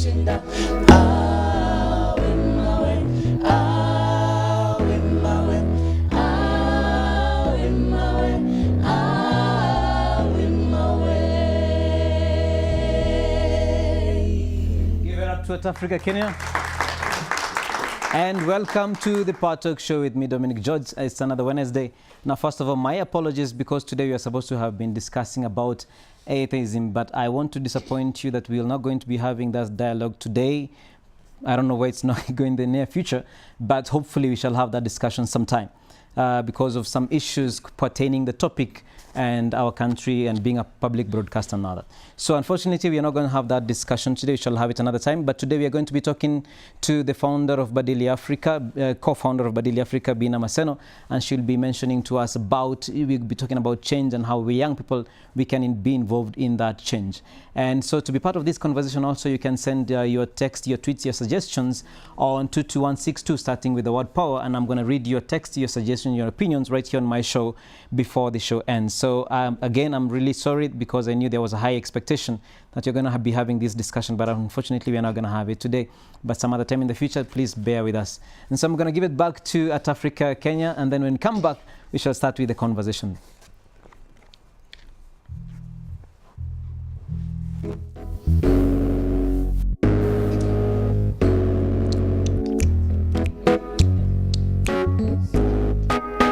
kushinda. Ah, wema we, ah, wema we, ah, wema we, ah, wema we. Give it up to South Africa, Kenya. And welcome to the Power Talk Show with me, Dominic George. It's another Wednesday. Now, first of all, my apologies because today we are supposed to have been discussing about atheism, but I want to disappoint you that we are not going to be having that dialogue today. I don't know where it's not going in the near future, but hopefully we shall have that discussion sometime because of some issues pertaining the topic and our country and being a public broadcaster and all that. So unfortunately, we are not going to have that discussion today. We shall have it another time. But today we are going to be talking to the founder of Baddeley Africa, co-founder of Baddeley Africa, Bina Maseno, and she'll be mentioning to us about, we'll be talking about change and how we young people, we can be involved in that change. And so to be part of this conversation also, you can send your text, your tweets, your suggestions on 22162, starting with the word power. And I'm going to read your text, your suggestions, your opinions right here on my show before the show ends. So again, I'm really sorry because I knew there was a high expectation that you're going to be having this discussion, but unfortunately we're not going to have it today. But some other time in the future, please bear with us. And so I'm going to give it back to At Africa, Kenya, and then when we come back, we shall start with the conversation.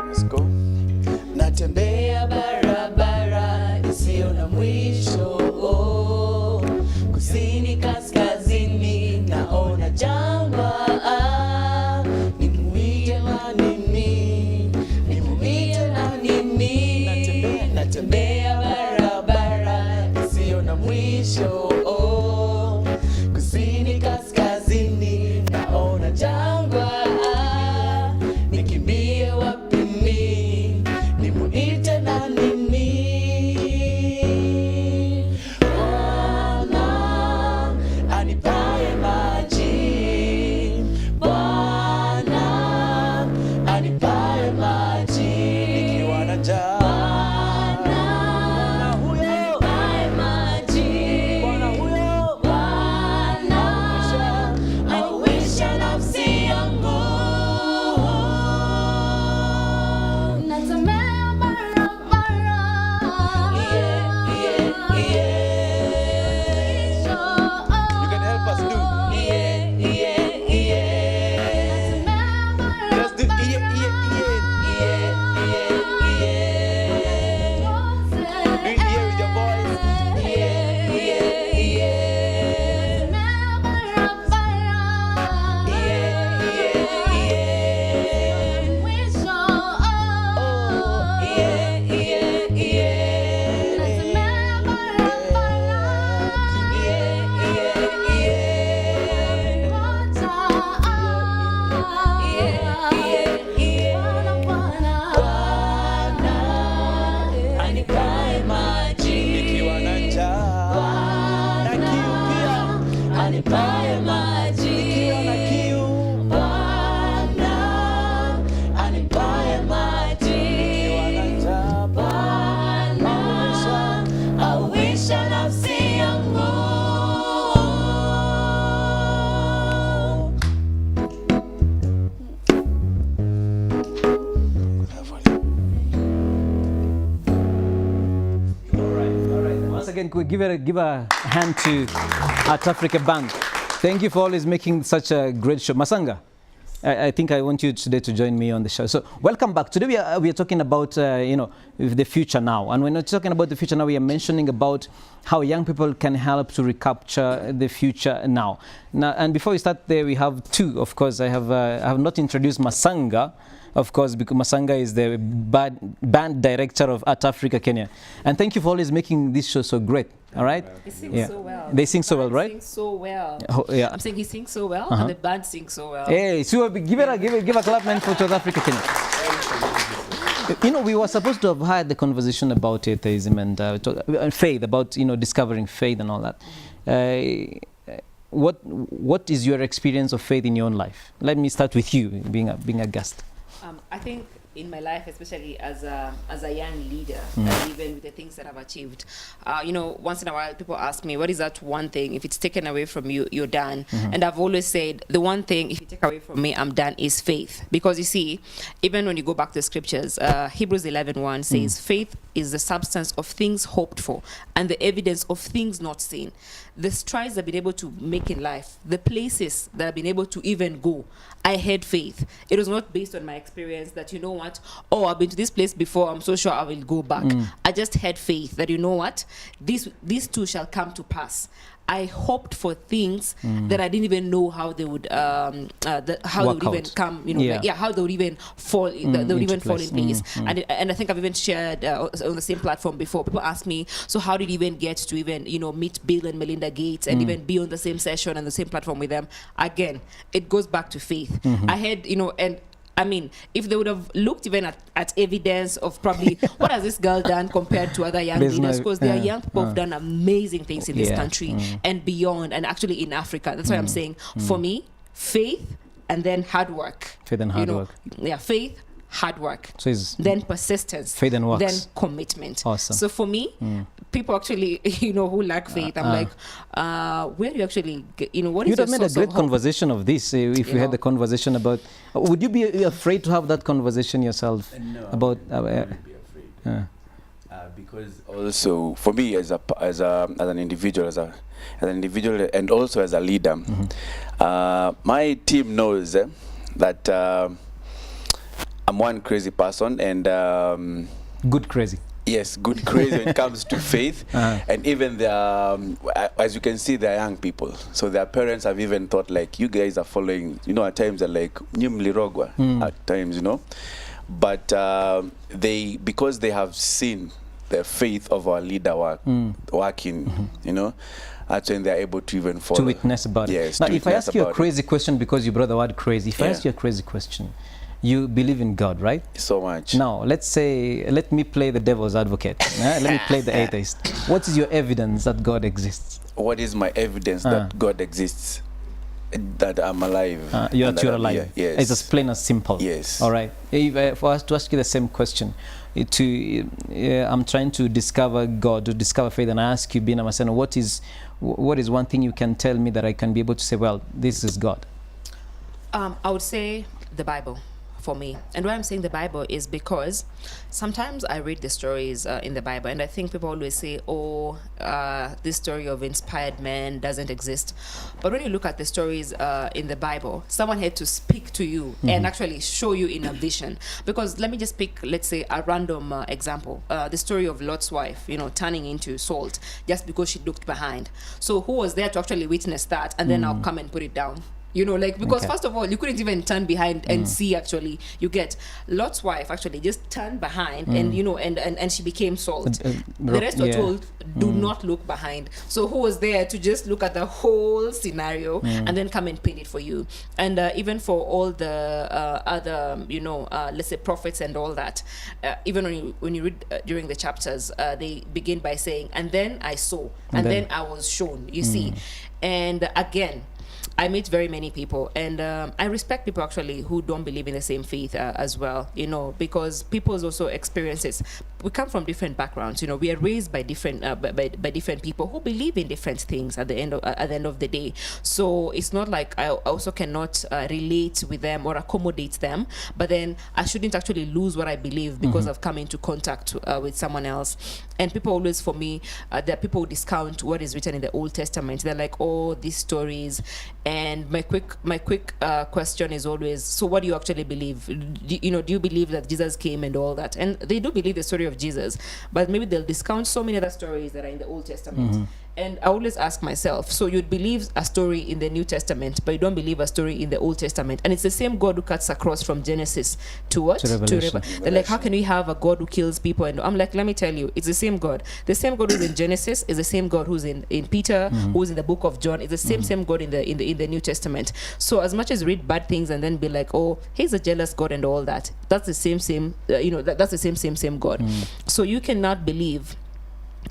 Let's go. Natembea barabara isiyo na mwisho, kusini kaskazini naona jangwa. Nimuite na nini? Nimuite na nini? Natembea barabara isiyo na mwisho, kusini kaskazini naona jangwa. Nikimbie wapi mimi? Nimuite na nini? Bwana anipaye maji, Bwana anipaye maji. Nikiwa na njaa, Bwana huyo anipaye maji. Bwana huyo, Bwana auisha nafsi yangu. Natembea barabara, yeah, yeah, yeah. You can help us do. Yeah, yeah, yeah. Let's do yeah, yeah, yeah. Yeah, yeah, yeah. Do it here with your voice. Yeah, yeah, yeah. Yeah, yeah, yeah. Oh, yeah, yeah, yeah. Bwana anipaye maji, nikiwa na njaa na kiu pia. Anipaye maji, nikiwa na kiu. Bwana anipaye maji, nikiwa na njaa. Bwana auisha nafsi yangu. All right. Once again, could we give a hand to At Africa Band. Thank you for always making such a great show. Masanga, I think I want you today to join me on the show. So welcome back. Today we are talking about the future now. And when we're talking about the future now, we are mentioning about how young people can help to recapture the future now. And before we start there, we have two. Of course, I have not introduced Masanga. Of course, because Masanga is the band director of At Africa Kenya. And thank you for always making this show so great. All right? He sings so well. They sing so well, right? Sings so well. Oh, yeah. I'm saying he sings so well, and the band sings so well. Hey, so give a clap, man, for South Africa Kenya. We were supposed to have had the conversation about atheism and faith, about discovering faith and all that. What is your experience of faith in your own life? Let me start with you, being a guest. I think in my life, especially as a young leader, and even with the things that I've achieved. Once in a while, people ask me, what is that one thing? If it's taken away from you, you're done. And I've always said, the one thing, if you take away from me, I'm done, is faith. Because you see, even when you go back to the scriptures, Hebrews 11:1 says, faith is the substance of things hoped for and the evidence of things not seen. The strides I've been able to make in life, the places that I've been able to even go, I had faith. It was not based on my experience that, you know what, I've been to this place before, I'm so sure I will go back. I just had faith that, you know what, these two shall come to pass. I hoped for things that I didn't even know how they would how they would even come, how they would even fall, they would even fall in place. And I think I've even shared on the same platform before. People ask me, so how did you even get to even meet Bill and Melinda Gates and even be on the same session and the same platform with them? Again, it goes back to faith. I had and I mean, if they would have looked even at evidence of probably what has this girl done compared to other young leaders, because there are young people who've done amazing things in this country and beyond, and actually in Africa. That's why I'm saying, for me, faith and then hard work. Faith and hard work. Yeah, faith, hard work. So it's then persistence. Faith and works. Then commitment. Awesome. So for me, people actually, who lack faith, I'm like, where do you actually get, what is You'd have made a great conversation of this if we had the conversation about, would you be afraid to have that conversation yourself? No, about I wouldn't be afraid. Because also for me as an individual, and also as a leader, my team knows that I'm one crazy person, and good crazy. Yes, good crazy when it comes to faith. And even as you can see, they're young people. So their parents have even thought, like, you guys are following, at times they're like, Nyumlirogwa, at times, But because they have seen the faith of our leader working, that's when they're able to even follow. To witness about it. Yes. Now, if I ask you a crazy question, because you brought the word crazy, if I ask you a crazy question, you believe in God, right? So much. Now, let me play the devil's advocate. Let me play the atheist. What is your evidence that God exists? What is my evidence that God exists? That I'm alive. You're alive. Yes. It's as plain as simple. Yes. All right. If for us to ask you the same question, I'm trying to discover God, to discover faith, and I ask you, Bina Maseno, what is one thing you can tell me that I can be able to say, well, this is God? I would say the Bible. For me, and why I'm saying the Bible is because sometimes I read the stories in the Bible, and I think people always say, this story of inspired men doesn't exist. But when you look at the stories in the Bible, someone had to speak to you and actually show you in a vision. Because let me just pick, let's say, a random example, the story of Lot's wife, turning into salt just because she looked behind. So who was there to actually witness that, and then I'll come and put it down? Because first of all, you couldn't even turn behind and see, actually. You get Lot's wife actually just turned behind and she became salt. The rest were told, do not look behind. So who was there to just look at the whole scenario and then come and paint it for you? And even for all the other, let's say prophets and all that, even when you read during the chapters, they begin by saying, and then I saw, and then I was shown, you see. And again, I meet very many people, and I respect people actually who don't believe in the same faith as well, because people's also experiences. We come from different backgrounds, we are raised by different by different people who believe in different things at the end of the day. So it's not like I also cannot relate with them or accommodate them, but then I shouldn't actually lose what I believe because I've come into contact with someone else. And people always, for me, there are people who discount what is written in the Old Testament. They're like, these stories. And my quick question is always, so what do you actually believe? Do you believe that Jesus came and all that? And they do believe the story of Jesus, but maybe they'll discount so many other stories that are in the Old Testament. And I always ask myself, so you'd believe a story in the New Testament, but you don't believe a story in the Old Testament. And it's the same God who cuts across from Genesis to what? To Revelation. They're like, how can we have a God who kills people? And I'm like, let me tell you, it's the same God. The same God who's in Genesis is the same God who's in Peter, who's in the book of John. It's the same God in the New Testament. So as much as read bad things and then be like, he's a jealous God and all that, that's the same that's the same God. So you cannot believe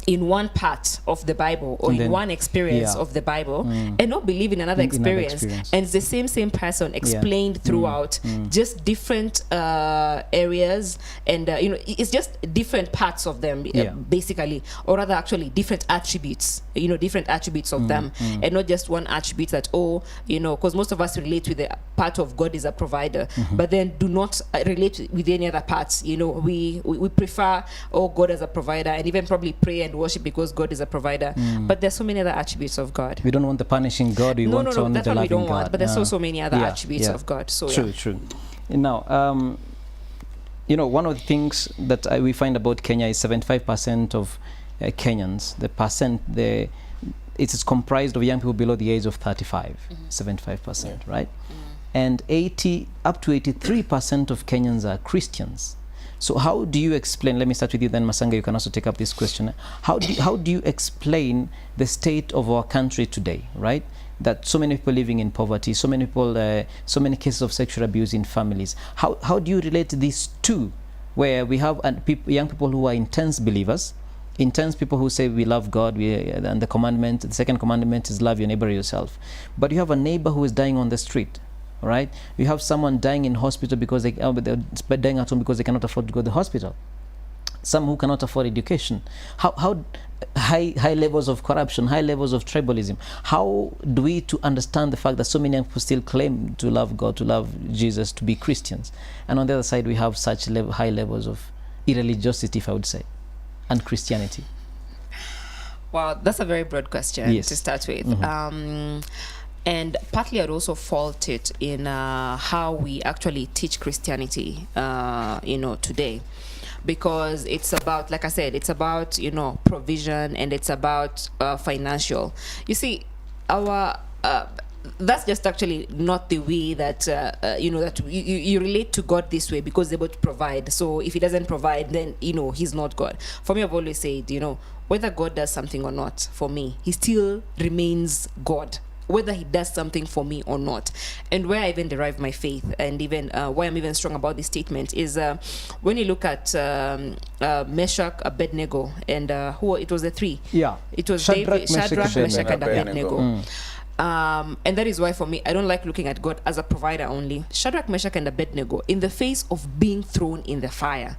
in one part of the Bible or in one experience of the Bible and not believe in another experience. And it's the same person explained throughout, just different areas, and it's just different parts of them, basically, or rather actually different attributes, different attributes of them, and not just one attribute that, because most of us relate with the part of God is a provider, but then do not relate with any other parts. We prefer, God as a provider, and even probably pray and worship because God is a provider. But there's so many other attributes of God. We don't want the punishing God. We want only the loving God. We don't want, but there's so many other attributes of God. So true. Now, one of the things that we find about Kenya is 75% of Kenyans, it is comprised of young people below the age of 35, 75%, right? And up to 83% of Kenyans are Christians. So how do you explain, let me start with you, then Masanga, you can also take up this question. How do you explain the state of our country today, right? That so many people living in poverty, so many people, so many cases of sexual abuse in families. How do you relate these two, where we have young people who are intense believers, intense people who say we love God, and the second commandment is love your neighbor yourself. But you have a neighbor who is dying on the street, right? You have someone dying in hospital because they're dying at home because they cannot afford to go to the hospital. Some who cannot afford education. How high levels of corruption, high levels of tribalism. How do we to understand the fact that so many people still claim to love God, to love Jesus, to be Christians, and on the other side we have such high levels of irreligiosity, if I would say, and Christianity? Well, that's a very broad question to start with. And partly I'd also fault it in how we actually teach Christianity, today. Because it's about, like I said, it's about, provision, and it's about financial. You see, that's just actually not the way that, that you relate to God this way, because they're able to provide. So if he doesn't provide, then, he's not God. For me, I've always said, whether God does something or not, for me, he still remains God, whether he does something for me or not. And where I even derive my faith, and even why I'm even strong about this statement, is when you look at Meshach, Abednego, and it was the three. Yeah. It was Shadrach, Meshach, and Abednego. And that is why, for me, I don't like looking at God as a provider only. Shadrach, Meshach, and Abednego, in the face of being thrown in the fire,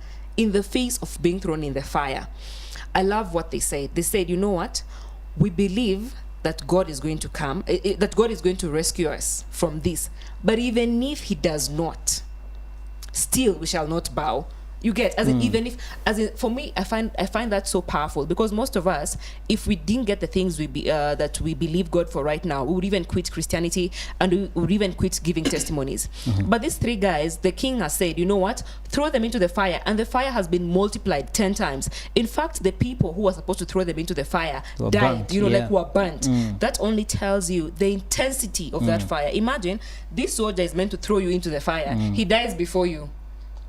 I love what they said. They said, you know what? We believe that God is going to come, that God is going to rescue us from this. But even if he does not, still we shall not bow. You get, for me, I find that so powerful, because most of us, if we didn't get the things that we believe God for right now, we would even quit Christianity, and we would even quit giving testimonies. But these three guys, the king has said, you know what? Throw them into the fire, and the fire has been multiplied 10 times. In fact, the people who were supposed to throw them into the fire died, like were burnt. That only tells you the intensity of that fire. Imagine, this soldier is meant to throw you into the fire. He dies before you.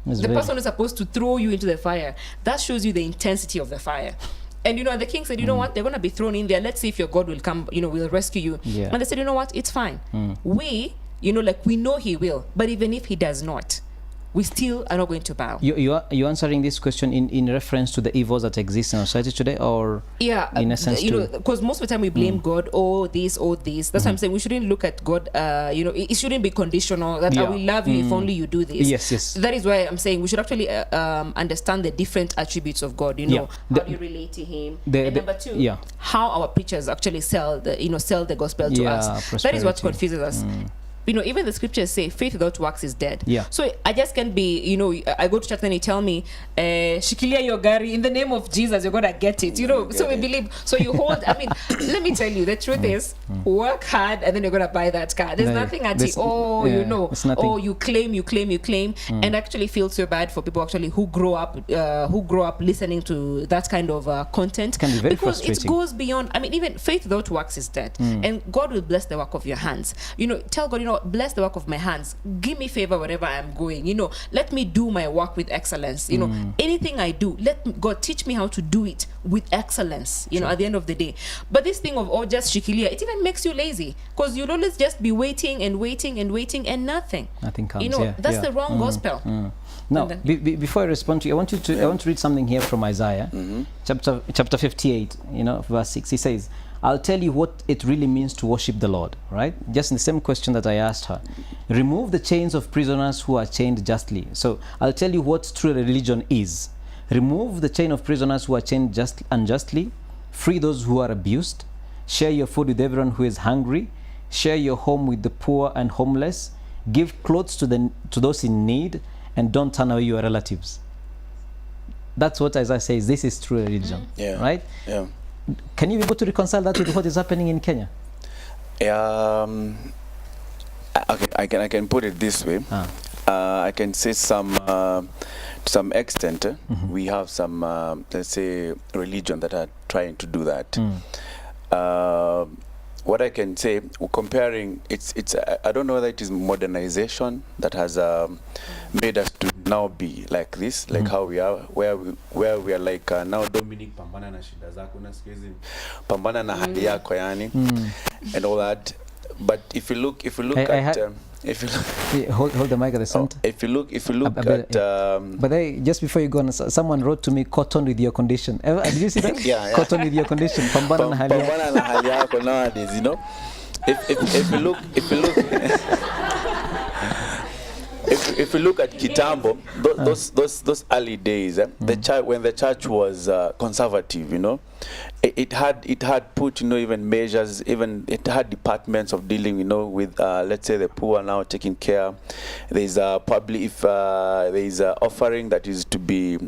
The person who's supposed to throw you into the fire. That shows you the intensity of the fire. And the king said, you know what, they're going to be thrown in there. Let's see if your God will come, will rescue you. And they said, you know what, it's fine. We know he will. But even if he does not, we still are not going to bow. You're answering this question in reference to the evils that exist in our society today, or in essence, because most of the time we blame God, this. That's why I'm saying we shouldn't look at God. It shouldn't be conditional. That I will love you if only you do this. Yes. That is why I'm saying we should actually understand the different attributes of God. How do you relate to Him? And number two, how our preachers actually sell the gospel to us. That is what confuses us. Even the scriptures say faith without works is dead. So I just can't be, I go to church and you tell me, shikilia your gari, in the name of Jesus, you're going to get it. So we believe. So you hold, let me tell you, the truth is, work hard and then you're going to buy that car. There's nothing at you claim, and actually feel so bad for people actually who grow up listening to that kind of content. It can be very because frustrating. It goes beyond, even faith without works is dead. And God will bless the work of your hands. Tell God, bless the work of my hands. Give me favor wherever I'm going. Let me do my work with excellence. Anything I do, let God teach me how to do it with excellence, at the end of the day. But this thing of, just shikilia, it even makes you lazy, because you'll always just be waiting and nothing. Nothing comes. That's the wrong gospel. Now, before I respond to you, I want to read something here from Isaiah, chapter 58, verse 6. He says, I'll tell you what it really means to worship the Lord, right? Just in the same question that I asked her. Remove the chains of prisoners who are chained justly. So I'll tell you what true religion is. Remove the chain of prisoners who are chained unjustly. Free those who are abused. Share your food with everyone who is hungry. Share your home with the poor and homeless. Give clothes to those in need. And don't turn away your relatives. That's what Isaiah says. This is true religion, right? Yeah. Can you be able to reconcile that with what is happening in Kenya? Okay, I can put it this way. I can say to some extent, we have some, let's say, religion that are trying to do that. What I can say, comparing, it's I don't know whether it is modernization that has made us to now be like this, like how we are, where we are like now Dominic pambana na shida zako na siku hizi pambana na hali yako yani, and all that. But if you look hold the mic at the center. If you look at but just before you go on, someone wrote to me, cotton with your condition. Did you see that? Yeah. Cotton with your condition. Pambana na hali yako nowadays, if you look if you look at Kitambo, those early days, when the church was conservative, it had put even measures, even it had departments of dealing with let's say the poor now taking care. There's probably if there is an offering that is to be,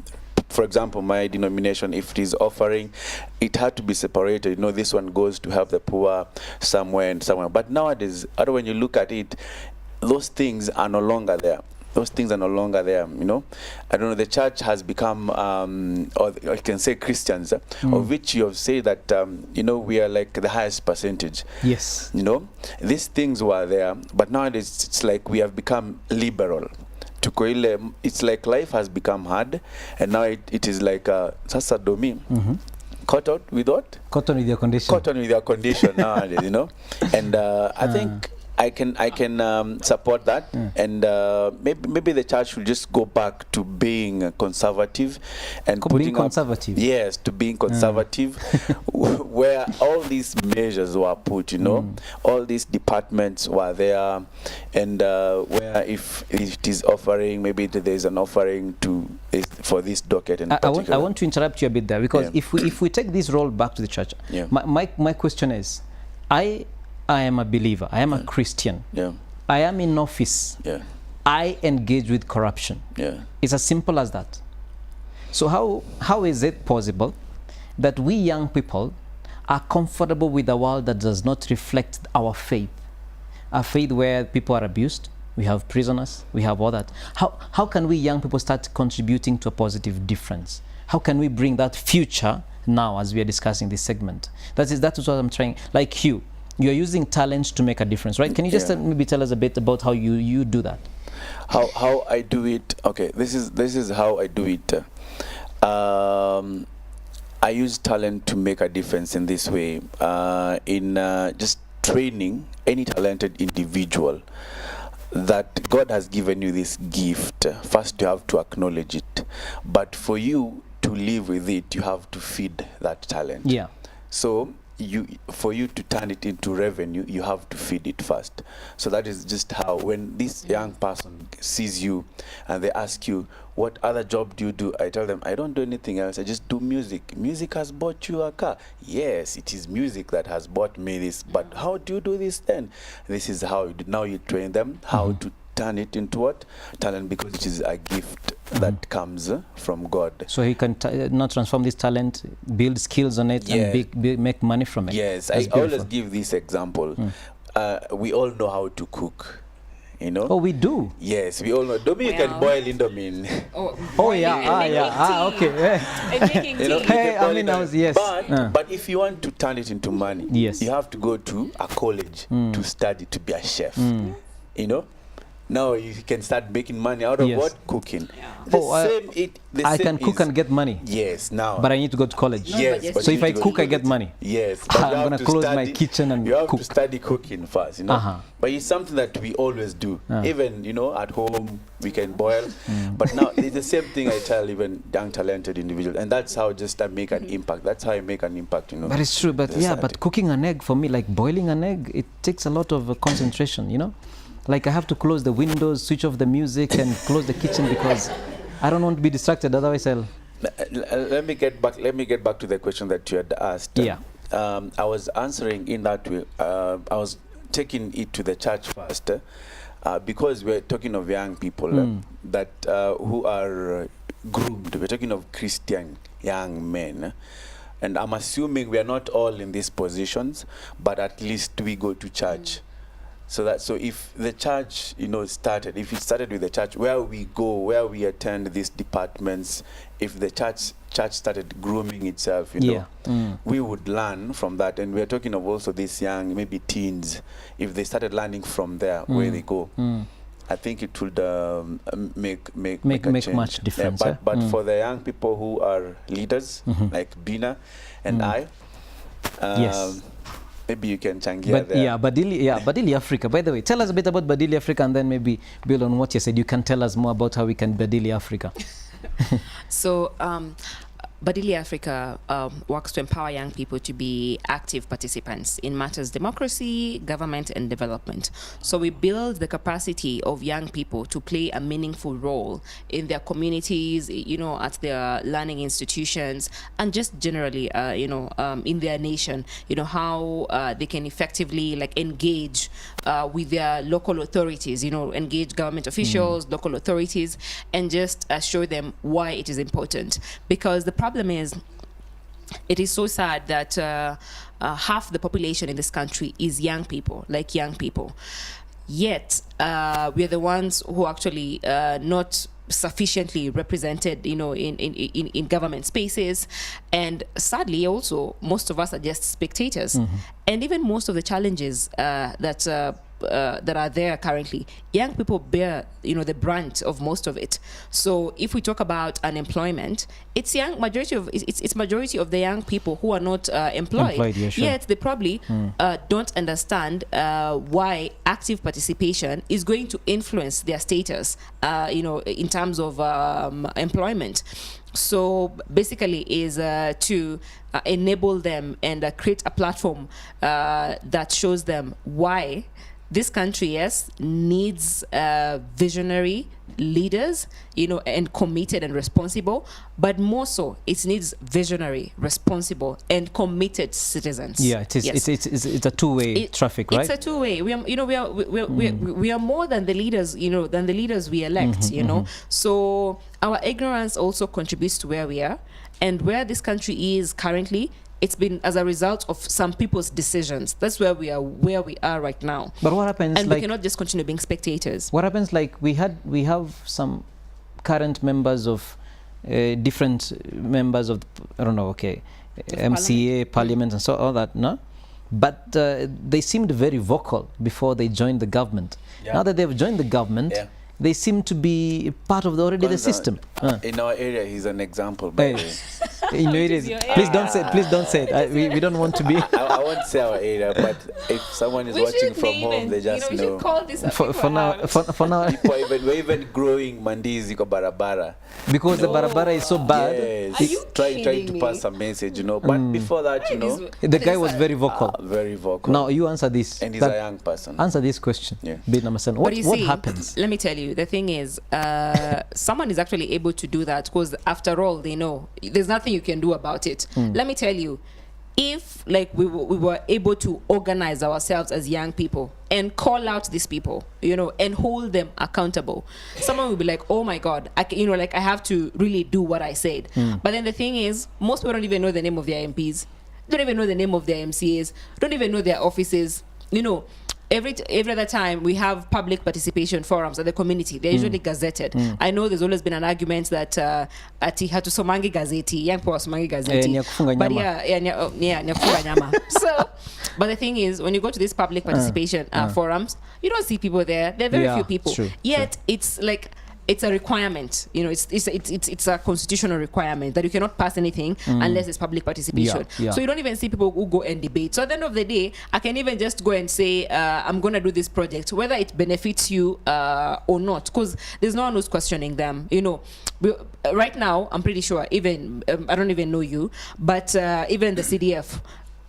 for example, my denomination, if it is offering, it had to be separated. This one goes to help the poor somewhere and somewhere. But nowadays, when you look at it, those things are no longer there. I don't know, the church has become, or I can say Christians, of which you have said that, we are like the highest percentage. Yes. These things were there, but nowadays it's like we have become liberal. It's like life has become hard, and now it is like sasa domi. Cotton with what? Cotton with your condition. Cotton with your condition nowadays, and I think I can support that, and maybe the church should just go back to being conservative and being conservative. Yes, to being conservative, where all these measures were put. All these departments were there, and where if it is offering, maybe there is an offering for this docket. And I want to interrupt you a bit there, because if we take this role back to the church, my question is, I am a believer. I am a Christian. Yeah. I am in office. Yeah. I engage with corruption. Yeah. It's as simple as that. So how is it possible that we young people are comfortable with a world that does not reflect our faith? A faith where people are abused, we have prisoners, we have all that. How can we young people start contributing to a positive difference? How can we bring that future now as we are discussing this segment? That is what I'm trying, like you are using talent to make a difference, right? Can you just maybe tell us a bit about how you do that? How I do it? Okay, this is how I do it. I use talent to make a difference in this way, in just training any talented individual that God has given you this gift. First, you have to acknowledge it, but for you to live with it, you have to feed that talent. Yeah. So for you to turn it into revenue, you have to feed it first. So that is just how, when this young person sees you and they ask you, what other job do you do? I tell them, I don't do anything else. I just do music. Music has bought you a car. Yes, it is music that has bought me this. But how do you do this then? This is how you do. Now you train them how to turn it into what? Talent, because it is a gift that comes from God. So he can not transform this talent, build skills on it, and make money from it. Yes, I always give this example. We all know how to cook. Oh, we do? Yes, we all know. Dominic can boil indomie. Okay. And making tea. Hey, I mean, yes. But if you want to turn it into money, yes, you have to go to a college to study to be a chef. now you can start making money out of Yes. what? Cooking. I can cook and get money. Yes, now. But I need to go to college. Yes. But So you if need I to go cook, to I get college. money. Yes. But I'm you have gonna to close my study- kitchen and you have cook. to study cooking first, you know. But it's something that we always do. Even, you know, at home we can boil. But now it's the same thing I tell even young talented individuals, and that's how just I make an impact. That's how I make an impact, you know. But it's true. But yeah, society. but cooking an egg for me, like boiling an egg, it takes a lot of concentration. You know, like I have to close the windows, switch off the music, and close the kitchen because I don't want to be distracted. Otherwise, I'll. Let me get back to the question that you had asked. Yeah. I was answering in that way. I was taking it to the church first, because we're talking of young people that who are groomed. We're talking of Christian young men. And I'm assuming we are not all in these positions, but at least we go to church. So if the church, you know, if it started with the church, where we go, where we attend these departments, if the church started grooming itself, you know, we would learn from that. And we're talking of also these young, maybe teens, if they started learning from there, where they go. I think it would make a change. much difference. But for the young people who are leaders, like Bina and I, Yes. maybe you can changia But there. Baddeley Africa. By the way, tell us a bit about Baddeley Africa, and then maybe build on what you said. You can tell us more about how we can Baddeley Africa. So, Baddeley Africa works to empower young people to be active participants in matters democracy, government, and development. So we build the capacity of young people to play a meaningful role in their communities, you know, at their learning institutions, and just generally, you know, in their nation, you know, how they can effectively like engage with their local authorities, you know, engage government officials, local authorities, and just show them why it is important. Because the problem is, it is so sad that half the population in this country is young people, like young people. Yet we are the ones who actually not sufficiently represented, you know, in government spaces, and sadly also most of us are just spectators. And even most of the challenges that are there currently, young people bear, you know, the brunt of most of it. So if we talk about unemployment, it's majority of the young people who are not employed. Yeah, sure. Yet they probably don't understand why active participation is going to influence their status, you know, in terms of employment. So basically is to enable them and create a platform that shows them why this country, yes, needs visionary leaders, you know, and committed and responsible, but more so, it needs visionary, responsible, and committed citizens. Yeah, it is. Yes. It's a two-way traffic, right? It's a two-way. We are, you know, we are more than the leaders, you know, than the leaders we elect, you know. So our ignorance also contributes to where we are, and where this country is currently. It's been as a result of some people's decisions. That's where we are right now. But what happens? And like, we cannot just continue being spectators. What happens? Like we have some current members of different members of, I don't know, okay, MCA, Parliament, and so all that, no? But they seemed very vocal before they joined the government. Yeah. Now that they've joined the government, they seem to be part of the system. In our area, he's an example. By the way. In your areas, please don't say it. Please don't say it. We don't want to be. I won't say our area, but if someone is watching from home, they just know. Call this For now. We're even growing Mandizi ko barabara. Because the barabara is so bad. Yes. Are you trying kidding to me? pass a message, you know. But before that, you know, The guy was very vocal. very vocal. Now you answer this. And he's a young person. Answer this question. Yeah. Bin Namasan. But you What see, happens? Let me tell you, the thing is, someone is actually able to do that because after all, they know there's nothing you can do about it. Let me tell you, if like we were able to organize ourselves as young people and call out these people, you know, and hold them accountable, someone will be like, oh my God, I have to really do what I said. But then the thing is, most people don't even know the name of their MPs, don't even know the name of their MCAs, don't even know their offices, you know. every other time we have public participation forums at the community, they're usually gazetted. I know there's always been an argument that ati hatusomangi gazeti, young people wasomangi gazeti. But nyakufunga nyama. So, but the thing is, when you go to these public participation forums, you don't see people there. There are very few people. True, Yet it's like, it's a requirement, you know, it's a constitutional requirement that you cannot pass anything unless it's public participation. So you don't even see people who go and debate. So at the end of the day, I can even just go and say, I'm going to do this project, whether it benefits you or not, because there's no one who's questioning them. You know, right now, I'm pretty sure, even, I don't even know you, but even the CDF,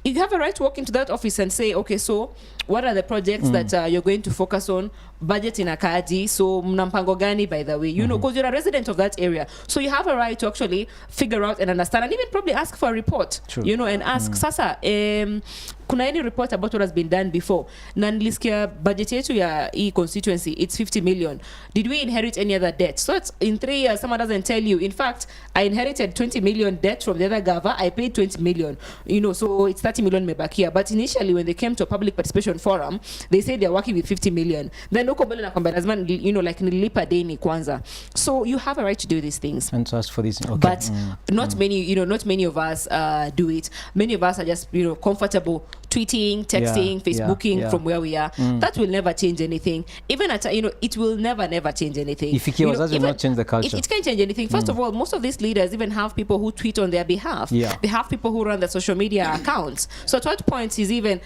you have a right to walk into that office and say, okay, so what are the projects that you're going to focus on? Budget in Akadi, so mnampango gani, by the way, you know, because you're a resident of that area. So you have a right to actually figure out and understand, and even probably ask for a report. True. You know, and ask, sasa, kuna any report about what has been done before? Na nilisikia budget yetu ya constituency, it's 50 million. Did we inherit any other debt? So it's in 3 years, someone doesn't tell you. In fact, I inherited 20 million debt from the other gava. I paid 20 million. You know, so it's 30 million mebakia. But initially, when they came to a public participation forum, they said they're working with 50 million. Then you know, like nilipa deni kwanza. So you have a right to do these things. And to ask for this, okay. But not many, you know, not many of us do it. Many of us are just, you know, comfortable tweeting, texting, Facebooking from where we are. That will never change anything. Even at, you know, it will never change anything. If it will not change the culture. It can't change anything. First of all, most of these leaders even have people who tweet on their behalf. They have people who run their social media accounts. So at what point is even,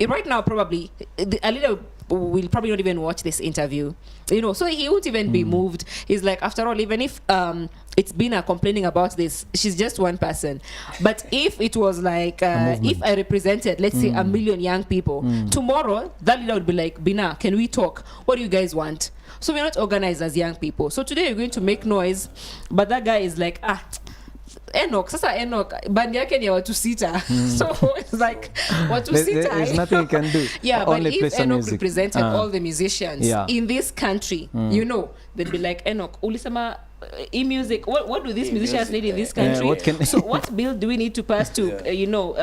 right now probably, a leader will probably not even watch this interview, you know, so he won't even be moved. He's like, after all, even if it's Bina complaining about this, she's just one person. But if it was like, if I represented, let's say, 1 million young people, tomorrow that leader would be like, Bina, can we talk? What do you guys want? So we're not organized as young people. So today you're going to make noise, but that guy is like, Enoch, band yake ni ya watu sita. So it's like watu sita. There's nothing you can do. But if Enoch represented all the musicians in this country, you know, they'd be like, Enoch, ulisema e-music, what do these musicians need in this country? So what bill do we need to pass to, you know,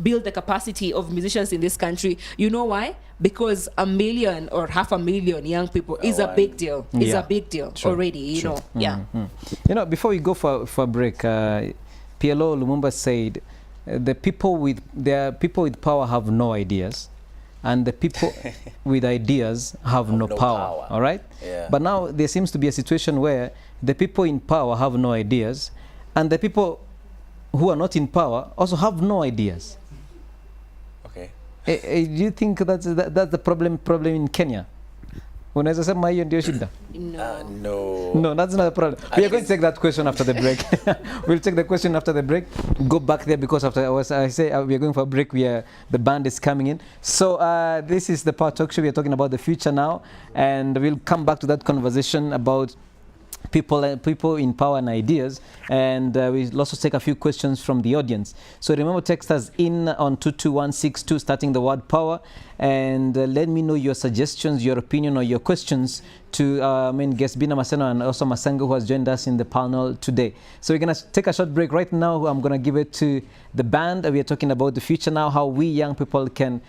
build the capacity of musicians in this country? You know why? Because 1 million or 500,000 young people is a big deal. It's a big deal already, you know. You know, before we go for a break, PLO Lumumba said, the people with power have no ideas, and the people with ideas have no power. All right? But now there seems to be a situation where the people in power have no ideas, and the people who are not in power also have no ideas. Do you think that's the problem in Kenya? Unaweza sema hiyo ndio shida? No, that's not a problem. We are going to take that question after the break. We'll take the question after the break. Go back there, because after I say we are going for a break, the band is coming in. So this is the Power Talk Show. We are talking about the future now, and we'll come back to that conversation about people in power and ideas, and we'll also take a few questions from the audience. So remember, text us in on 22162 starting the word power, and let me know your suggestions, your opinion, or your questions to main guest Bina Maseno and also Masango, who has joined us in the panel today. So we're going to take a short break right now. I'm going to give it to the band. We are talking about the future now, how we young people can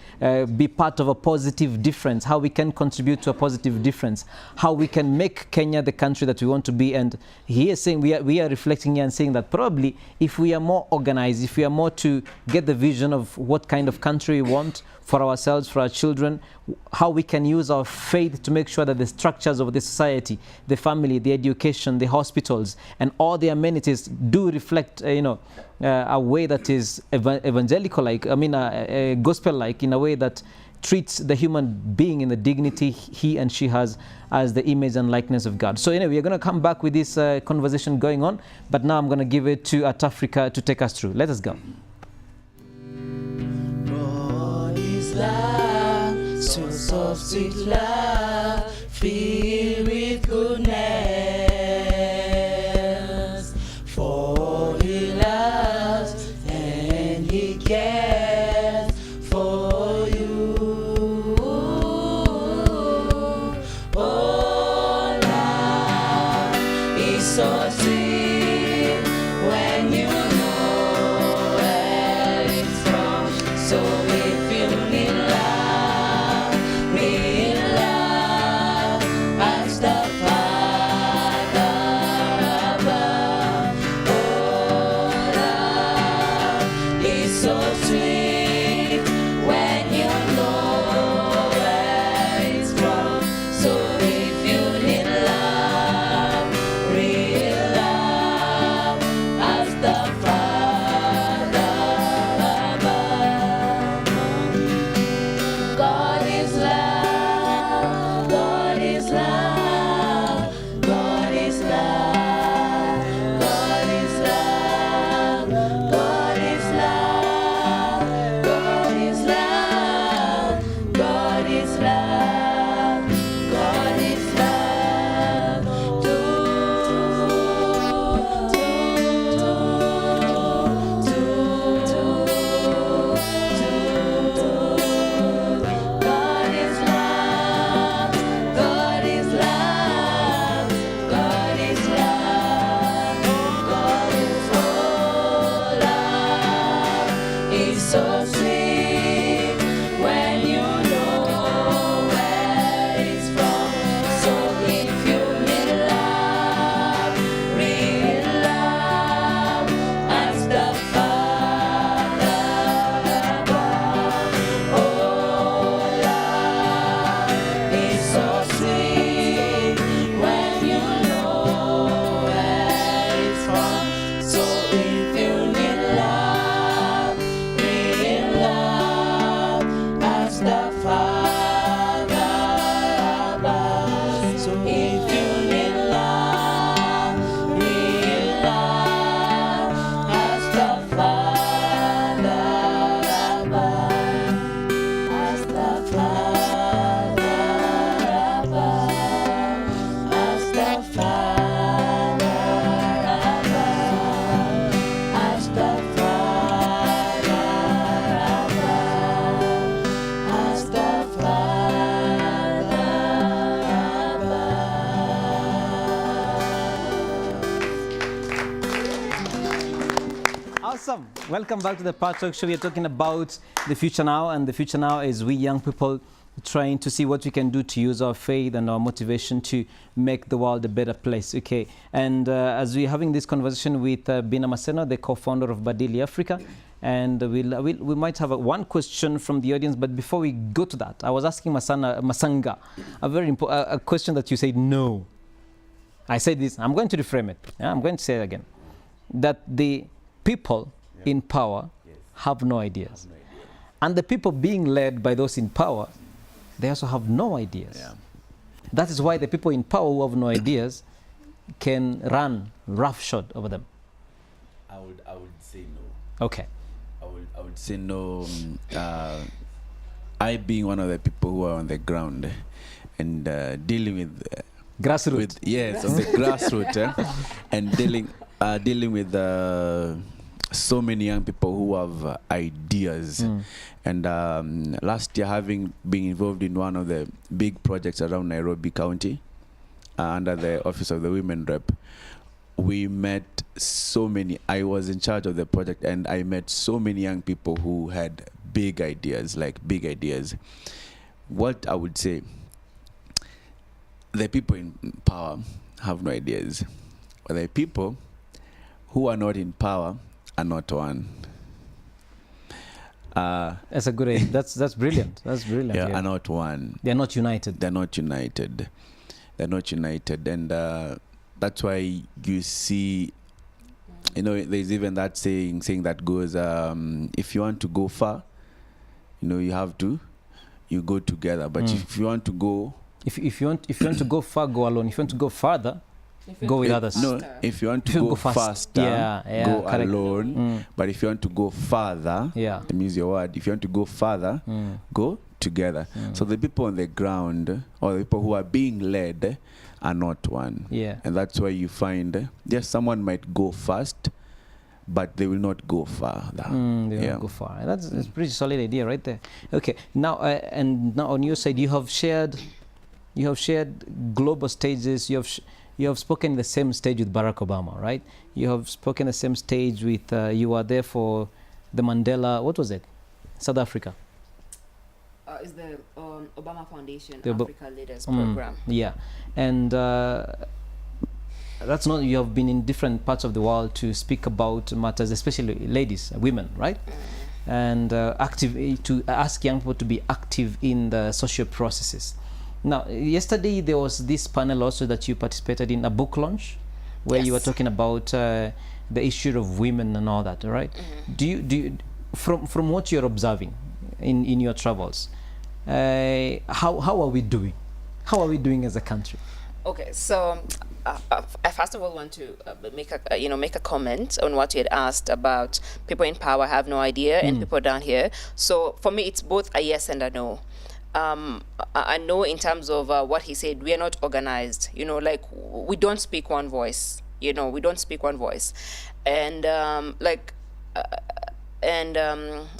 be part of a positive difference, how we can contribute to a positive difference, how we can make Kenya the country that we want to be. And he is saying, we are reflecting here and saying that probably if we are more organized, if we are more to get the vision of what kind of country we want for ourselves, for our children, how we can use our faith to make sure that the structures of the society, the family, the education, the hospitals, and all the amenities do reflect, a way that is evangelical-like, gospel-like, in a way that treats the human being in the dignity he and she has as the image and likeness of God. So anyway, we're going to come back with this conversation going on, but now I'm going to give it to At Africa to take us through. Let us go. God is love, source of sweet love, filled with goodness. For he loves and he cares for you. Oh, love is so sweet when you know where it's from. So if you need love, So if you need love, real love, ask the Father above. Ask the Father above. Ask the Father above. Ask the Father above. Ask the Father above. Awesome. Welcome back to the Power Talk Show. We are talking about the future now, and the future now is we young people trying to see what we can do to use our faith and our motivation to make the world a better place. Okay. And as we're having this conversation with Bina Maseno, the co-founder of Baddeley Africa, and we might have one question from the audience, but before we go to that, I was asking Masanga a very important a question that you said no. I said this. I'm going to reframe it. Yeah, I'm going to say it again. That the people in power have no ideas. And the people being led by those in power, they also have no ideas. Yeah. That is why the people in power who have no ideas can run roughshod over them. I would say no. Okay. I would say no. I being one of the people who are on the ground and dealing with Grassroots. yes, on the grassroots, and dealing with so many young people who have ideas. And last year, having been involved in one of the big projects around Nairobi County, under the Office of the Women Rep, we met so many. I was in charge of the project, and I met so many young people who had big ideas, like big ideas. What I would say, the people in power have no ideas, but the people who are not in power are not one. That's a good idea. That's brilliant. That's brilliant. Yeah, Yeah. are not one. They're not united. They're not united. They're not united, and that's why you see, you know, there's even that saying that goes, if you want to go far, you know, you go together. But if you want to go, if you want to go far, go alone. If you want to go farther, go with others. no, if you want to go faster, Yeah, go correct. alone. But if you want to go farther, Yeah. let me use your word. If you want to go farther, go together. So the people on the ground, or the people who are being led, are not one. Yeah. And that's why you find, yes, someone might go fast, but they will not go farther. They don't go far. That's a pretty solid idea right there. Okay. Now and now on your side, you have shared global stages. You have spoken the same stage with Barack Obama, right? You have spoken the same stage with you were there for the Mandela. What was it? South Africa. Is the Obama Foundation The Africa Leaders Program. Yeah, and that's not. You have been in different parts of the world to speak about matters, especially ladies, women, right? And active to ask young people to be active in the social processes. Now, yesterday there was this panel also that you participated in, a book launch, where you were talking about the issue of women and all that, right? Do you from what you're observing in your travels, how are we doing? How are we doing as a country? Okay, so I first of all want to make a comment on what you had asked about people in power have no idea and people down here. So for me, it's both a yes and a no. I know in terms of what he said, we are not organized. You know, like we don't speak one voice. You know, we don't speak one voice, and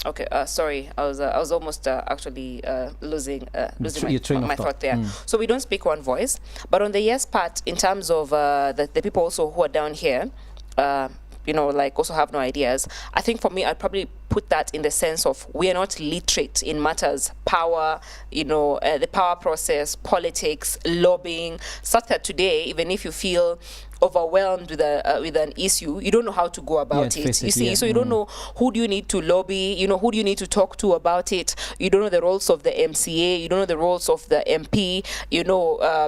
okay, sorry, I was almost actually losing my thought there. So we don't speak one voice, but on the yes part, in terms of the people also who are down here, you know, like also have no ideas. I think for me, I'd probably put that in the sense of we are not literate in matters, power, you know, the power process, politics, lobbying, such that today, even if you feel overwhelmed with an issue, you don't know how to go about it. face You it, see, yeah. so you don't know who do you need to lobby, who do you need to talk to about it. You don't know the roles of the MCA, you don't know the roles of the MP,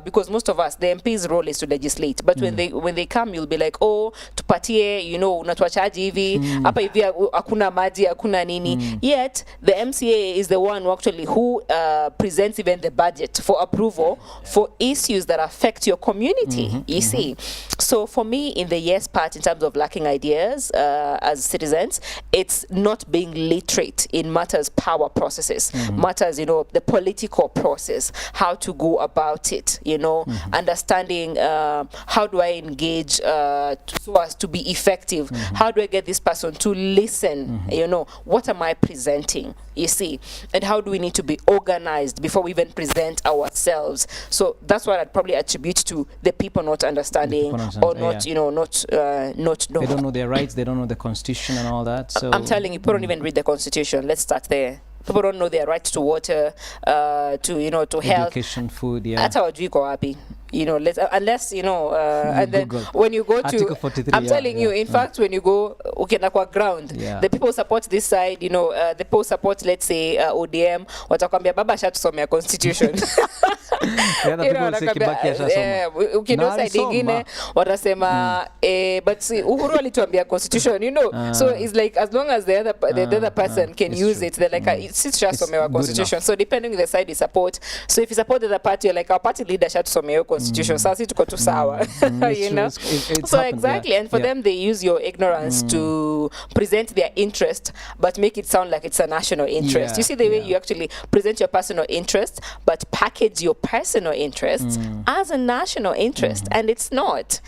because most of us, the MP's role is to legislate, but when they come, you'll be like, oh, tupatie, unatuachaji hivi, hapa hivi hakuna maji, hakuna nini. Yet the MCA is the one who presents even the budget for approval for issues that affect your community. You see, so for me, in the yes part, in terms of lacking ideas as citizens, it's not being literate in matters power processes, matters, the political process, how to go about it, understanding how do I engage so as to be effective, how do I get this person to listen, what am I presenting, you see, and how do we need to be organized before we even present ourselves. So that's what I'd probably attribute to the people not understanding, or not, not They don't know their rights, they don't know the constitution and all that. So I'm telling you, people don't even read the constitution. Let's start there. People don't know their right to water, to health, education, food, yeah. Hata wajui kwa wapi. Unless and then Google. when you go Article to 43, I'm telling you, in fact, when you go ukenda kwa ground, the people support this side, the people support, let's say, ODM, watakwambia baba shatusomea constitution. The other people will say Kibaki ashasoma. Ukienda side ingine watasema but see, Uhuru alituambia constitution, so it's like, as long as the other person can use it, they're like, it's shasomewa constitution. So depending on the side you support, so if you support the other party, you're like, our party leader shatusomea constitution, sasa tuko tu sawa. It's So happened, exactly, and for them, they use your ignorance to present their interest, but make it sound like it's a national interest. You see the way you actually present your personal interest, but package your personal interest as a national interest, and it's not,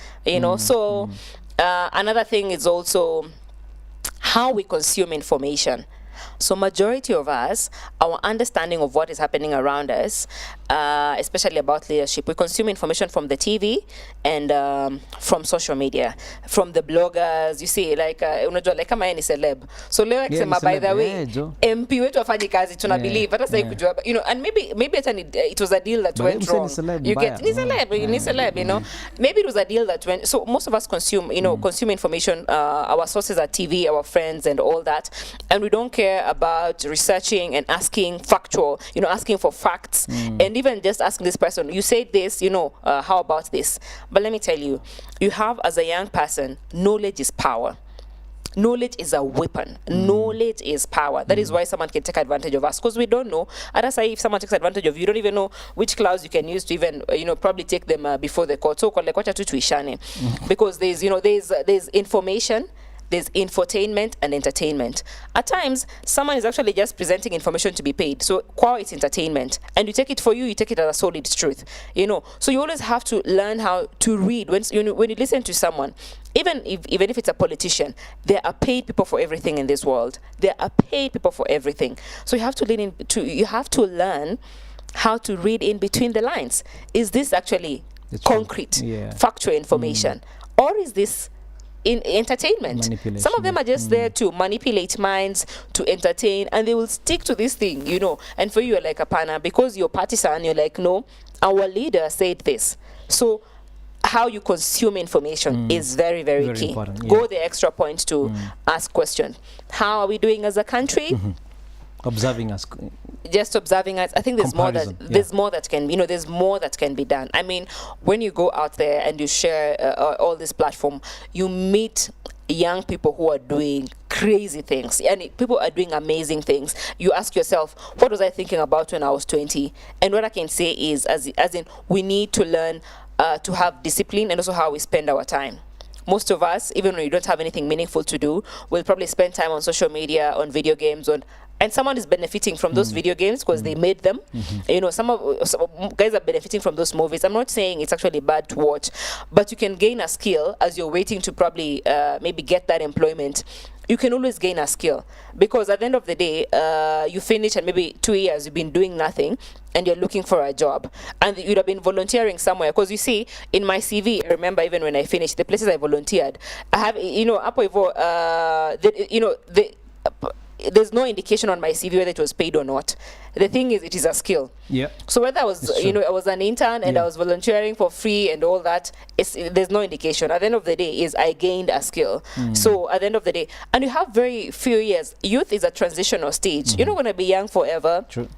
So another thing is also how we consume information. So majority of us, our understanding of what is happening around us, especially about leadership, we consume information from the TV and from social media, from the bloggers. You see, like unajua, like kama yeye ni celeb. So leo akisema, by the way, MP wetu afanye kazi, tuna believe hata sasa kujua, and maybe it was a deal that went wrong. You get ni celeb, maybe it was a deal that went. So most of us consume information. Our sources are TV, our friends, and all that, and we don't care about researching and asking factual, asking for facts, and even just asking this person, you said this, how about this? But let me tell you, you have, as a young person, knowledge is power. Knowledge is a weapon. Knowledge is power. That is why someone can take advantage of us, because we don't know. And that's why if someone takes advantage of you, you don't even know which clouds you can use to even, probably take them before the court. So, because there's information, there's infotainment and entertainment. At times, someone is actually just presenting information to be paid. So, it's entertainment. And you take it for you take it as a solid truth. So you always have to learn how to read. When you listen to someone, even if it's a politician, there are paid people for everything in this world. There are paid people for everything. So you have to learn how to read in between the lines. Is this actually concrete, factual information? Or is this in entertainment? Some of them are just there to manipulate minds, to entertain, and they will stick to this thing, And for you, you're like, Apana, because you're partisan, you're like, no, our leader said this. So how you consume information is very, very key. Important, Go the extra point to ask questions. How are we doing as a country? Observing us. Just observing us. I think there's more that can be done. I mean, when you go out there and you share all this platform, you meet young people who are doing crazy things, and people are doing amazing things. You ask yourself, what was I thinking about when I was 20? And what I can say is, as in, we need to learn to have discipline, and also how we spend our time. Most of us, even when you don't have anything meaningful to do, will probably spend time on social media, on video games, and someone is benefiting from those video games because they made them. Some guys are benefiting from those movies. I'm not saying it's actually bad to watch, but you can gain a skill as you're waiting to probably maybe get that employment. You can always gain a skill, because at the end of the day, you finish and maybe 2 years you've been doing nothing and you're looking for a job, and you'd have been volunteering somewhere. Because you see, in my CV, I remember even when I finished, the places I volunteered, I have, there's no indication on my CV whether it was paid or not. The thing is, it is a skill. Yeah. So whether I was, I was an intern and I was volunteering for free and all that, there's no indication. At the end of the day, is I gained a skill. So at the end of the day, and you have very few years. Youth is a transitional stage. You're not going to be young forever. True.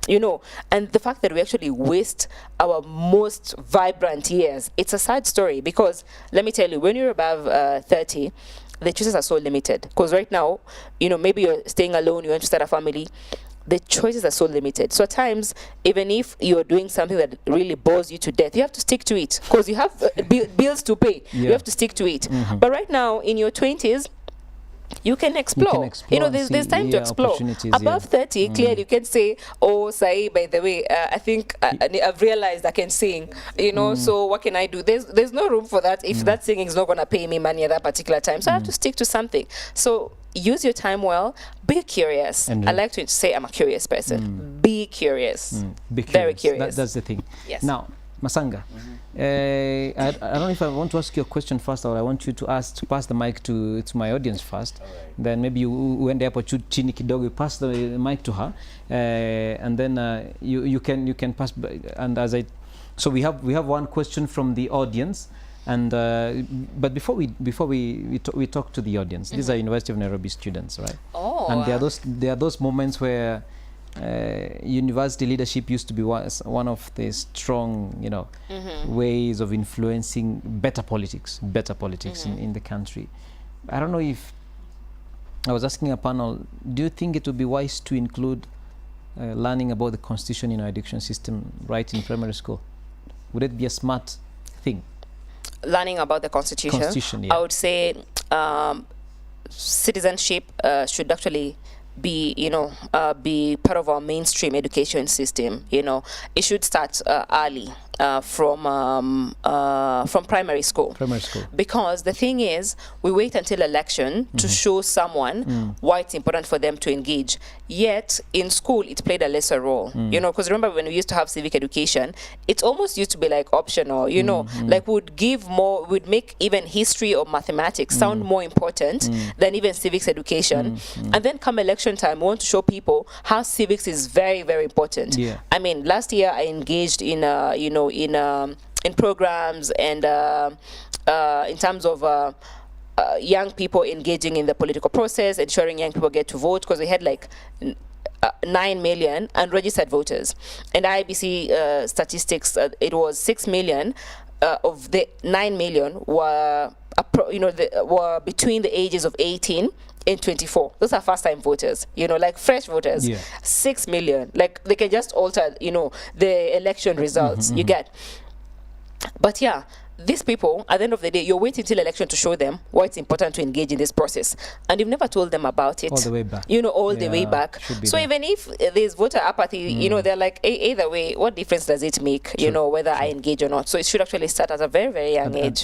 And the fact that we actually waste our most vibrant years, it's a sad story, because let me tell you, when you're above 30, the choices are so limited. Because right now, maybe you're staying alone, you want to start a family. The choices are so limited. So at times, even if you're doing something that really bores you to death, you have to stick to it, because you have bills to pay. You have to stick to it. But right now, in your 20s, you can explore. There's time to explore. Above 30, clearly you can say, oh, Sai, by the way, I think I've realized I can sing, so what can I do? There's no room for that if that singing is not going to pay me money at that particular time. So I have to stick to something. So use your time well. Be curious. I like to say I'm a curious person. Be curious. Be curious. Very curious. That's the thing. Yes. Now, Masanga, I don't know if I want to ask you a question first, or I want you to pass the mic to my audience first. All right. Then maybe you uende hapo chini kidogo, you pass the mic to her, and then you can pass. And so we have one question from the audience. And but before we talk to the audience, these are University of Nairobi students, right? Oh. And there are those moments where university leadership used to be one of the strong, ways of influencing better politics in the country. I don't know if I was asking a panel, do you think it would be wise to include learning about the constitution in our education system right in primary school? Would it be a smart thing? Learning about the constitution, yeah. I would say citizenship should actually be be part of our mainstream education system. It should start early, from primary school. Because the thing is, we wait until election to show someone why it's important for them to engage. Yet in school, it played a lesser role. Because remember when we used to have civic education, it almost used to be like optional. Like would make even history or mathematics sound more important than even civics education. And then come election time, we want to show people how civics is very, very important. Yeah. I mean, last year I engaged in in programs and in terms of young people engaging in the political process, ensuring young people get to vote, because we had like 9 million unregistered voters. And IBC statistics, it was 6 million of the 9 million were were between the ages of 18 and 24. Those are first-time voters, like fresh voters. Yeah. 6 million, like they can just alter, the election results. You get. But yeah, these people, at the end of the day, you're waiting till election to show them why it's important to engage in this process, and you've never told them about it. All the way back. All the way back. So even if there's voter apathy, they're like, either way, what difference does it make? Whether I engage or not. So it should actually start at a very, very young age.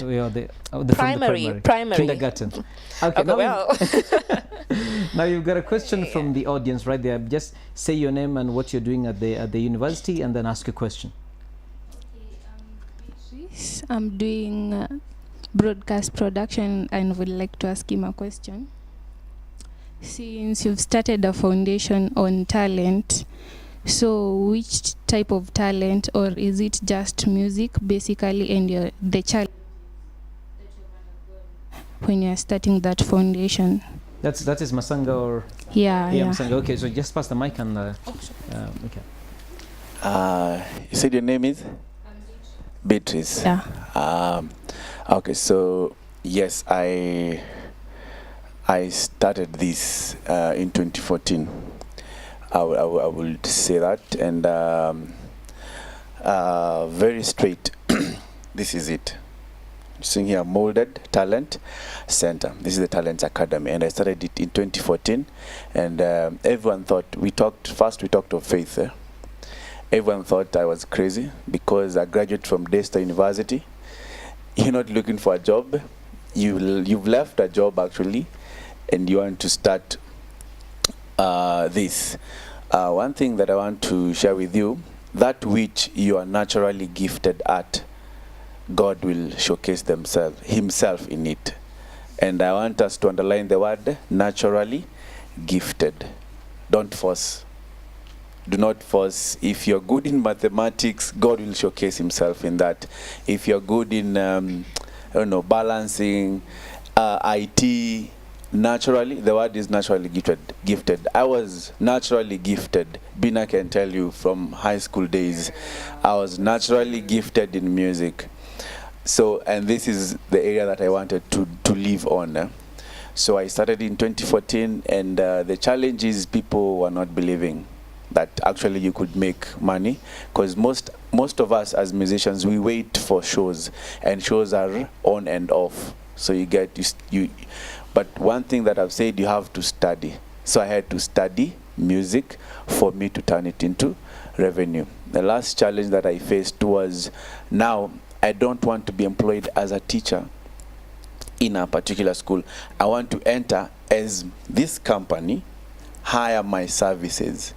Primary. Kindergarten. Okay, now you've got a question from the audience right there. Just say your name and what you're doing at the university, and then ask a question. I'm doing broadcast production and would like to ask him a question. Since you've started a foundation on talent, so which type of talent, or is it just music basically, and the challenge when you're starting that foundation? That is Masanga or? Yeah. Masanga. Okay, so just pass the mic and okay. You said your name is? Beatrice. Yeah. Okay, so yes, I started this in 2014. I would say that, and very straight. This is it. Seeing here, Molded Talent Center. This is the Talent Academy, and I started it in 2014. And everyone thought we talked of faith. Everyone thought I was crazy because I graduated from Daystar University. You're not looking for a job. You've left a job actually, and you want to start this. One thing that I want to share with you, that which you are naturally gifted at, God will showcase himself in it. And I want us to underline the word naturally gifted. don't force. Do not force. If you're good in mathematics, God will showcase himself in that. If you're good in, I don't know, balancing, IT, naturally, the word is naturally gifted. I was naturally gifted. Bina can tell you from high school days, I was naturally gifted in music. So, and this is the area that I wanted to live on. So I started in 2014, and the challenge is people were not believing that actually you could make money, because most of us as musicians, we wait for shows, and shows are on and off. So you get you but one thing that I've said, you have to study. So I had to study music for me to turn it into revenue. The last challenge that I faced was, now I don't want to be employed as a teacher in a particular school. I want to enter as this company, hire my services.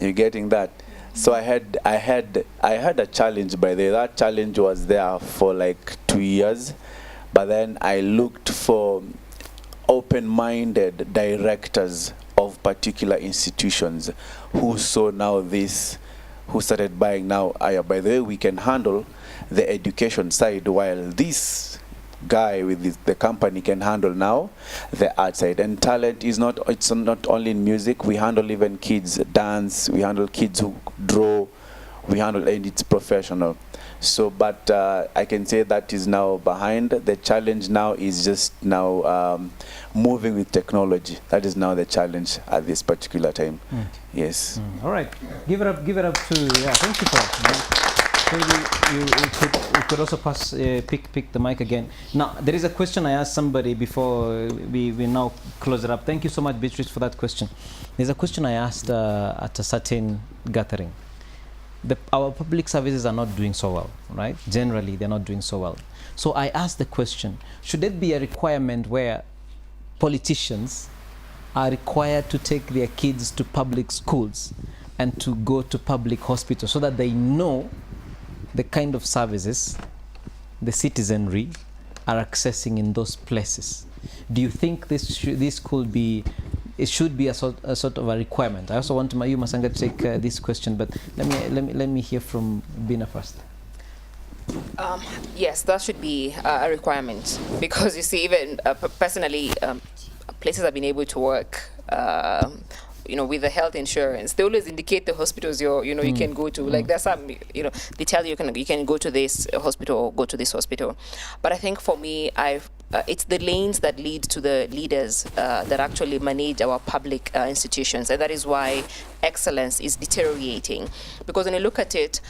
You getting that? So I had a challenge by the way. That challenge was there for like 2 years, but then I looked for open-minded directors of particular institutions who saw now this, who started buying now. By the way, we can handle the education side, while this guy with the company can handle now the art side. And talent is not, it's not only in music. We handle even kids dance, we handle kids who draw, we handle, and it's professional. So but I can say that is now behind. The challenge now is just now moving with technology. That is now the challenge at this particular time. Yes. All right, give it up to, yeah, thank you for that. Maybe you could also pass, pick the mic again. Now, there is a question I asked somebody before we now close it up. Thank you so much, Beatrice, for that question. There's a question I asked at a certain gathering. Our public services are not doing so well, right? Generally, they're not doing so well. So I asked the question, should there be a requirement where politicians are required to take their kids to public schools and to go to public hospitals so that they know the kind of services the citizenry are accessing in those places? Do you think this could be, it should be a sort of a requirement? I also want you, Masanga, to take this question, but let me hear from Bina first. Yes, that should be a requirement, because you see, even personally, places I've been able to work, with the health insurance, they always indicate the hospitals you can go to. Like there's some, they tell you you can go to this hospital or go to this hospital. But I think for me, it's the lanes that lead to the leaders that actually manage our public institutions, and that is why excellence is deteriorating. Because when you look at it,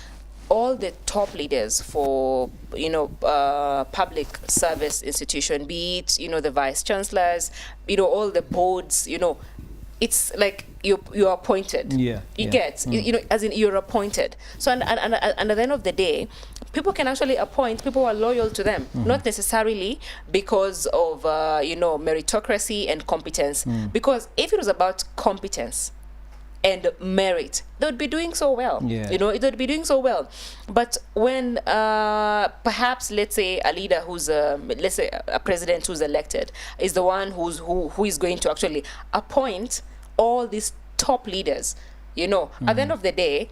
all the top leaders for public service institution, be it the vice chancellors, all the boards, it's like you're appointed. You get, as in you're appointed. So and at the end of the day, people can actually appoint people who are loyal to them, not necessarily because of meritocracy and competence. Because if it was about competence and merit, they would be doing so well. They would be doing so well. But when perhaps, let's say, a leader who's let's say a president who's elected is the one who is going to actually appoint all these top leaders, at the end of the day,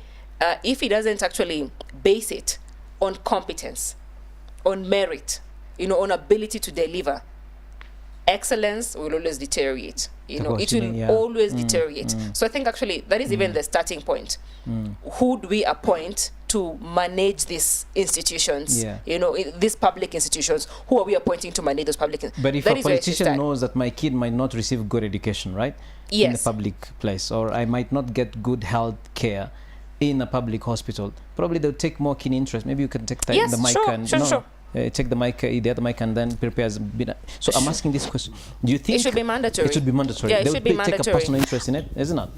if he doesn't actually base it on competence, on merit, on ability to deliver, excellence will always deteriorate. It will always deteriorate. So I think actually that is even the starting point. Who do we appoint to manage these institutions? These public institutions. Who are we appointing to manage those public institutions? But if a politician knows that my kid might not receive good education, right? In a public place, or I might not get good health care in a public hospital, probably they'll take more keen interest. Maybe you can take the mic take the mic, the other mic, and then prepare. So I'm asking this question: do you think it should be mandatory? It should be mandatory. Yeah, it should be mandatory. Take a personal interest in it, isn't it?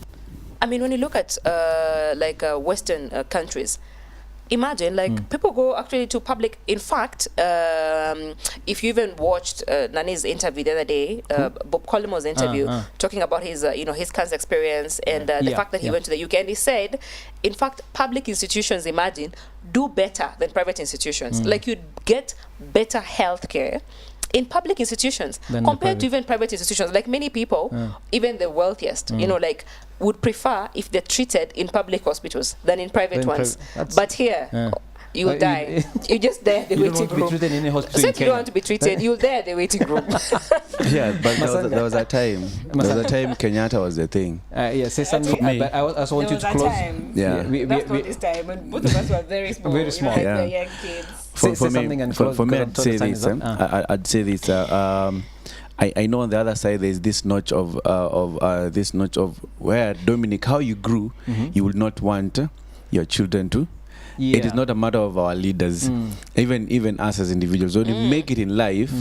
I mean, when you look at Western countries, imagine people go actually to public. In fact, if you even watched Nani's interview the other day, Bob Collimo's interview, talking about his his cancer experience and the fact that he went to the UK, and he said, in fact, public institutions, imagine, do better than private institutions. Like, you'd get better health care in public institutions Than compared the to even private institutions. Like many people, even the wealthiest, you know, like would prefer if they're treated in public hospitals than in private ones. But here, you'll die. You just there the waiting room. You don't want to be treated in any hospital. Since you don't want to be treated, you'll there the waiting room. Yeah, but there was a time. There was a time Kenyatta was the thing. Yeah, say something. But I also want you to close. Yeah, that's not this time. When both of us were very small. Very small. You know, like young kids. For me, I'd say this. I'd say this. I know on the other side there's this notch of where Dominic, how you grew, you would not want your children to. Yeah. It is not a matter of our leaders, even us as individuals. When you make it in life,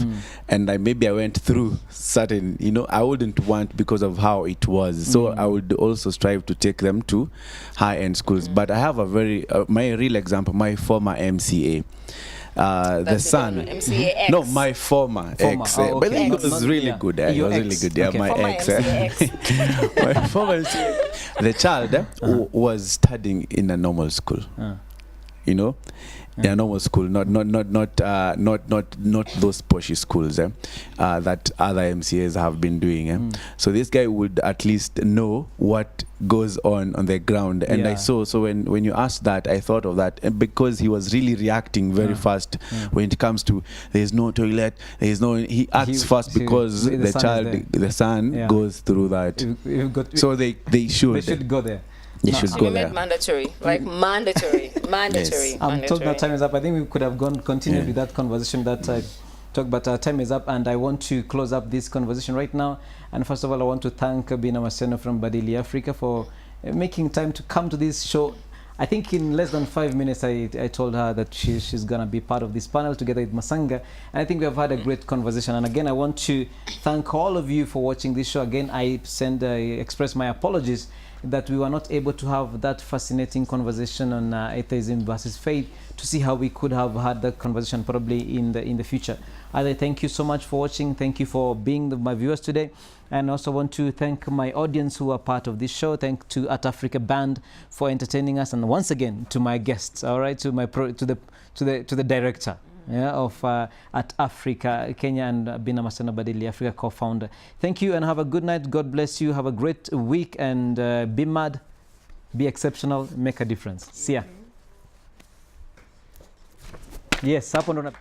and maybe I went through certain, you know, I wouldn't want because of how it was. So I would also strive to take them to high-end schools. But I have a very, my real example, my former MCA. The son, no, my former ex, but he was really good. He was really good. Yeah, my ex. My former MCA. The child was studying in a normal school. You know, in a normal school, not those poshy schools that other MCAs have been doing. So this guy would at least know what goes on the ground. And I saw, so when you asked that, I thought of that, and because he was really reacting very fast when it comes to there's no toilet, there's no, he acts fast because the son goes through that. So they should go there. They should go there. Mandatory, like mandatory. Yes. I'm told that time is up. I think we could have continued with that conversation that talk, but our time is up, and I want to close up this conversation right now. And first of all, I want to thank Bina Maseno from Baddeley Africa for making time to come to this show. I think in less than 5 minutes, I told her that she's going to be part of this panel together with Masanga. And I think we have had a great conversation. And again, I want to thank all of you for watching this show. Again, I express my apologies that we were not able to have that fascinating conversation on atheism versus faith, to see how we could have had that conversation probably in the future. I thank you so much for watching. Thank you for being my viewers today. And I also want to thank my audience who are part of this show. Thank to At Africa Band for entertaining us, and once again to my guests. All right, to the director of At Africa Kenya, and Bina Maseno, Baddeley Africa co-founder. Thank you and have a good night. God bless you. Have a great week, and be mad, be exceptional, make a difference. See ya. Yes, up on